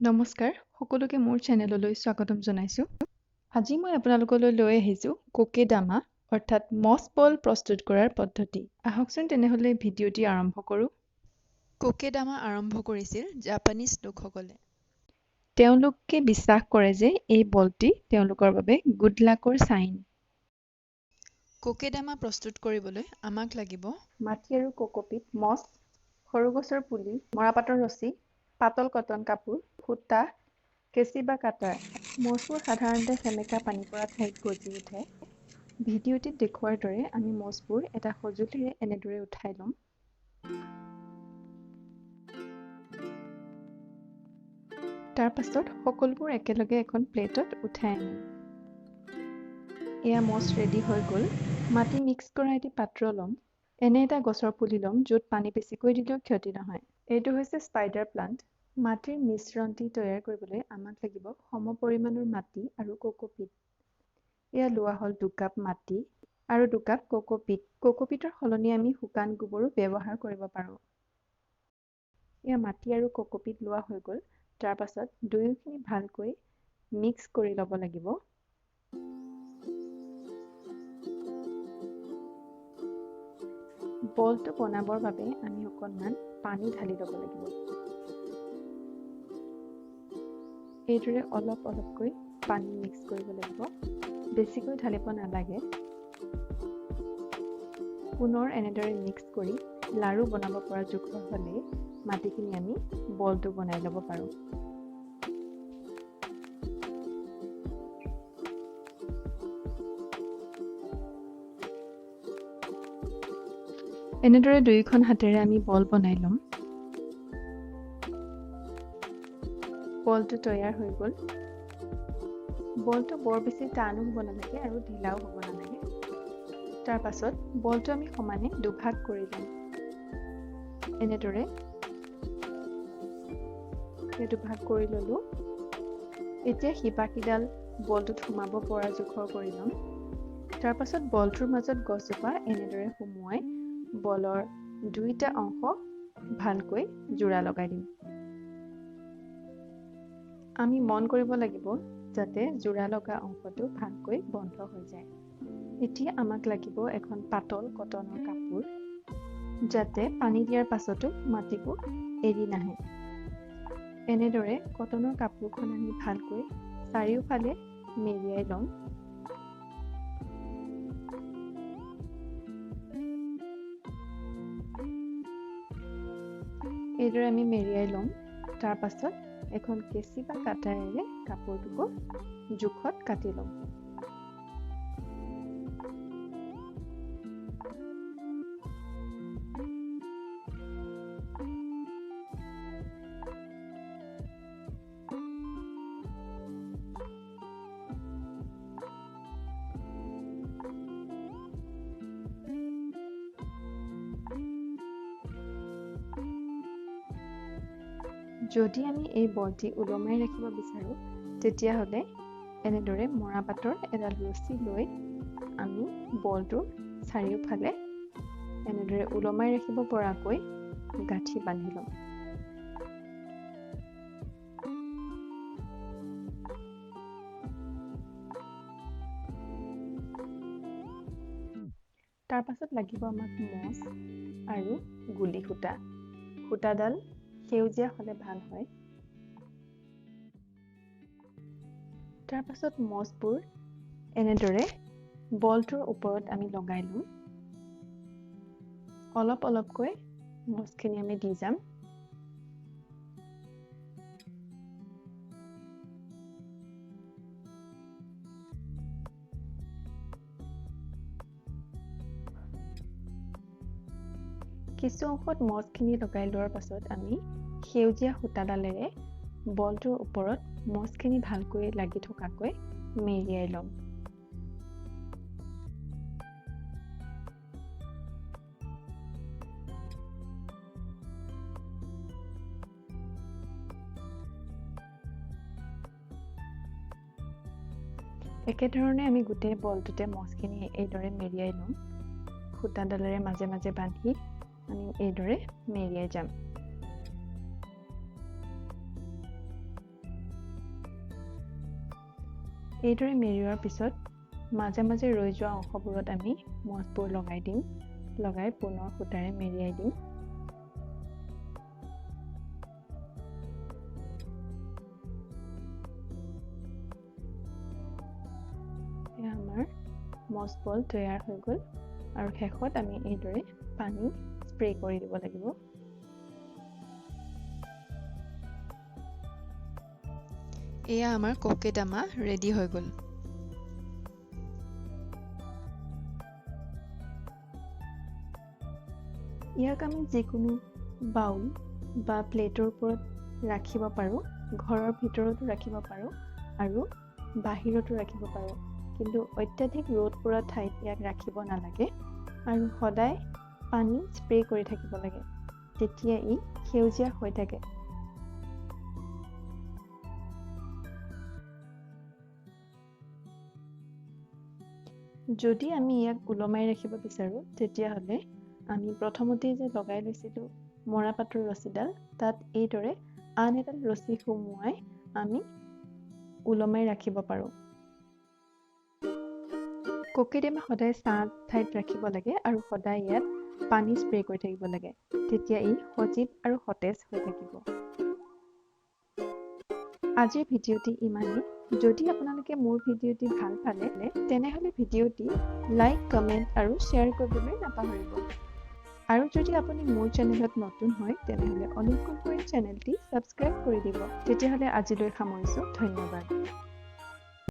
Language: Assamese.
নমস্কাৰ সকলোকে মোৰ চেনেললৈ স্বাগতম জনাইছো। আজি মই আপোনালোকলৈ লৈ আহিছো কোকেডামা অৰ্থাৎ মছ বল প্ৰস্তুত কৰাৰ পদ্ধতি। আহকচোন তেনেহলে ভিডিঅ'টি আৰম্ভ কৰোঁ। কোকেডামা আৰম্ভ কৰিছিল জাপানীজ লোকসকলে। তেওঁলোকে বিশ্বাস কৰে যে এই বলটি তেওঁলোকৰ বাবে গুড লাকৰ চাইন। কোকেডামা প্ৰস্তুত কৰিবলৈ আমাক লাগিব মাটি আৰু কোকোপিট, মছ, সৰু গছৰ পুলি, মৰাপাতৰ ৰছী, পাতল কটন কাপোৰ, সূতা, কেঁচি বা কাটাৰ। মছবোৰ সাধাৰণতে সেমেকা পানী পৰা ঠাইত গজি উঠে। ভিডিঅ'টিত দেখুওৱাৰ দৰে আমি মছবোৰ এটা সঁজুলিৰে এনেদৰে উঠাই ল'ম। তাৰ পাছত সকলোবোৰ একেলগে এখন প্লেটত উঠাই আনিম। এয়া মছ ৰেডি হৈ গ'ল। মাটি মিক্স কৰা এটি পাত্ৰ ল'ম। এনে এটা গছৰ পুলি ল'ম য'ত পানী বেছিকৈ দিলেও ক্ষতি নহয়। এইটো হৈছে স্পাইডাৰ প্লান্ট। মাটিৰ মিশ্ৰণটি তৈয়াৰ কৰিবলৈ আমাক লাগিব সম পৰিমাণৰ মাটি আৰু কোকোপিট। এয়া লোৱা হ'ল 2 কাপ মাটি আৰু 2 কাপ কোকোপিট। কোকোপিটৰ সলনি আমি শুকান গোবৰো ব্যৱহাৰ কৰিব পাৰোঁ। এয়া মাটি আৰু কোকোপিট লোৱা হৈ গ'ল। তাৰ পাছত দুয়োখিনি ভালকৈ মিক্স কৰি ল'ব লাগিব। বলটো বনাবৰ বাবে আমি অকণমান পানী ঢালি ল'ব লাগিব। এইদৰে অলপ অলপকৈ পানী মিক্স কৰিব লাগিব। বেছিকৈ ঢালিব নালাগে। পুনৰ এনেদৰে মিক্স কৰি লাৰু বনাব পৰা জোখৰ হ'লে মাটিখিনি আমি বলটো বনাই ল'ব পাৰোঁ। এনেদৰে দুয়োখন হাতেৰে আমি বল বনাই ল'ম। বলটো তৈয়াৰ হৈ গ'ল। বলটো বৰ বেছি টানো হ'ব নালাগে আৰু ঢিলাও হ'ব নালাগে। তাৰ পাছত বলটো আমি সমানে দুভাগ কৰি ল'ম। এনেদৰে দুভাগ কৰি ল'লো। এতিয়া শিপাকিডাল বলটোত সোমাব পৰা জোখৰ কৰি ল'ম। তাৰ পাছত বলটোৰ মাজত গছজোপা এনেদৰে সুমুৱাই বলৰ দুইটা অংশ ভালকৈ জোৰা লগাই দিম। আমি মন কৰিব লাগিব যাতে জোৰা লগা অংশটো ভালকৈ বন্ধ হৈ যায়। এতিয়া আমাক লাগিব এখন পাতল কটনৰ কাপোৰ যাতে পানী দিয়াৰ পাছতো মাটিবোৰ এৰি নাহে। এনেদৰে কটনৰ কাপোৰখন আমি ভালকৈ চাৰিওফালে মেৰিয়াই ল'ম। এইদৰে আমি মেৰিয়াই ল'ম। তাৰ পাছত এখন কেঁচি বা কাটাৰেৰে কাপোৰটোকো জোখত কাটি ল'ম। যদি আমি এই বলটি ওলমাই ৰাখিব বিচাৰোঁ তেতিয়াহ'লে এনেদৰে মৰাপাতৰ এডাল ৰছী লৈ আমি বলটোৰ চাৰিওফালে এনেদৰে ওলমাই ৰাখিব পৰাকৈ গাঁঠি বান্ধি ল'ম। তাৰ পাছত লাগিব আমাক মছ আৰু গুলি সূতা। সূতাডাল সেউজীয়া হ'লে ভাল হয়। তাৰ পাছত মছবোৰ এনেদৰে বলটোৰ ওপৰত আমি লগাই ল'ম। অলপ অলপকৈ মছখিনি আমি দি যাম। কিছু অংশত মছখিনি লগাই লোৱাৰ পাছত আমি সেউজীয়া সূতাডালেৰে বলটোৰ ওপৰত মছখিনি ভালকৈ লাগি থকাকৈ মেৰিয়াই ল'ম। একেধৰণে আমি গোটেই বলটোতে মছখিনি এইদৰে মেৰিয়াই ল'ম। সূতাডালেৰে মাজে মাজে বান্ধি আমি এইদৰে মেৰিয়াই যাম। এইদৰে মেৰিওৱাৰ পিছত মাজে মাজে ৰৈ যোৱা অংশবোৰত আমি মচবোৰ লগাই দিম। লগাই পুনৰ সূতাৰে মেৰিয়াই দিম। এয়া আমাৰ মচ বল তৈয়াৰ হৈ গ'ল আৰু শেষত আমি এইদৰে পানী স্প্ৰে কৰি দিব লাগিব। এয়া আমাৰ কোকেটামা ৰেডি হৈ গ'ল। ইয়াক আমি যিকোনো বাউল বা প্লেটৰ ওপৰত ৰাখিব পাৰোঁ। ঘৰৰ ভিতৰতো ৰাখিব পাৰোঁ আৰু বাহিৰতো ৰাখিব পাৰোঁ। কিন্তু অত্যাধিক ৰ'দ পৰা ঠাইত ইয়াক ৰাখিব নালাগে আৰু সদায় পানী স্প্ৰে কৰি থাকিব লাগে। তেতিয়া ই সেউজীয়া হৈ থাকে। যদি আমি ইয়াক ওলমাই ৰাখিব বিচাৰোঁ তেতিয়াহ'লে আমি প্ৰথমতেই যে লগাই লৈছিলোঁ মৰাপাটৰ ৰছীডাল, তাত এইদৰে আন এডাল ৰছী সুমুৱাই আমি ওলমাই ৰাখিব পাৰোঁ। কোকেটামা সদায় ছাঁ ঠাইত ৰাখিব লাগে আৰু সদায় ইয়াত পানী স্প্ৰে কৰি থাকিব লাগে। তেতিয়া ই সজীৱ আৰু সতেজ হৈ থাকিব। আজিৰ ভিডিঅ'টি ইমানেই। যদি আপোনালোকে মোৰ ভিডিঅ'টি ভাল পালে তেনেহ'লে ভিডিঅ'টি লাইক, কমেণ্ট আৰু শ্বেয়াৰ কৰিবলৈ নাপাহৰিব। আৰু যদি আপুনি মোৰ চেনেলত নতুন হয় তেনেহ'লে অনুগ্ৰহ কৰি চেনেলটি ছাবস্ক্ৰাইব কৰি দিব। তেতিয়াহ'লে আজিলৈ সামৰিছোঁ। ধন্যবাদ।